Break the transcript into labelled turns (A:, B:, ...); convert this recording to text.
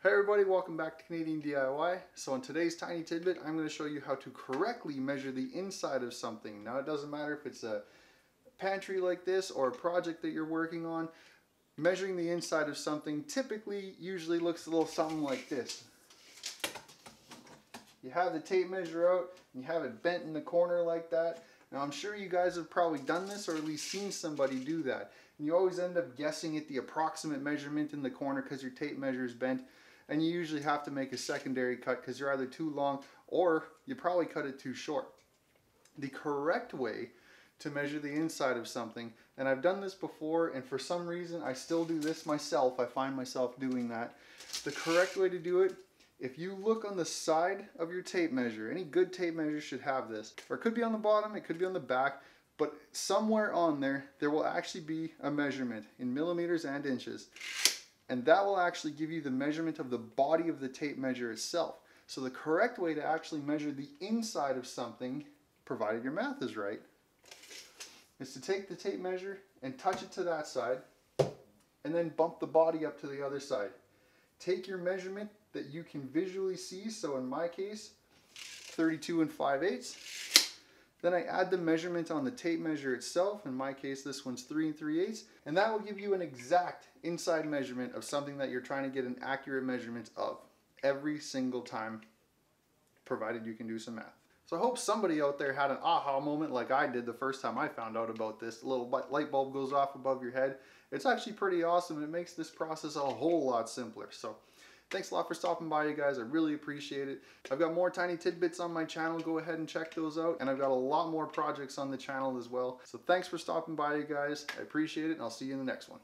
A: Hey everybody, welcome back to Canadian DIY. So in today's tiny tidbit, I'm going to show you how to correctly measure the inside of something. Now it doesn't matter if it's a pantry like this or a project that you're working on. Measuring the inside of something typically usually looks a little something like this. You have the tape measure out and you have it bent in the corner like that. Now I'm sure you guys have probably done this or at least seen somebody do that. And you always end up guessing at the approximate measurement in the corner because your tape measure is bent. And you usually have to make a secondary cut because you're either too long or you probably cut it too short. The correct way to measure the inside of something, and I've done this before and for some reason I still do this myself, I find myself doing that. The correct way to do it, if you look on the side of your tape measure, any good tape measure should have this, or it could be on the bottom, it could be on the back, but somewhere on there, there will actually be a measurement in millimeters and inches. And that will actually give you the measurement of the body of the tape measure itself. So the correct way to actually measure the inside of something, provided your math is right, is to take the tape measure and touch it to that side and then bump the body up to the other side. Take your measurement that you can visually see, so in my case 32 5/8. Then I add the measurement on the tape measure itself. In my case, this one's 3 3/8. And that will give you an exact inside measurement of something that you're trying to get an accurate measurement of every single time, provided you can do some math. So I hope somebody out there had an aha moment like I did the first time I found out about this. A little light bulb goes off above your head. It's actually pretty awesome. It makes this process a whole lot simpler. So thanks a lot for stopping by, you guys. I really appreciate it. I've got more tiny tidbits on my channel. Go ahead and check those out. And I've got a lot more projects on the channel as well. So thanks for stopping by, you guys. I appreciate it, and I'll see you in the next one.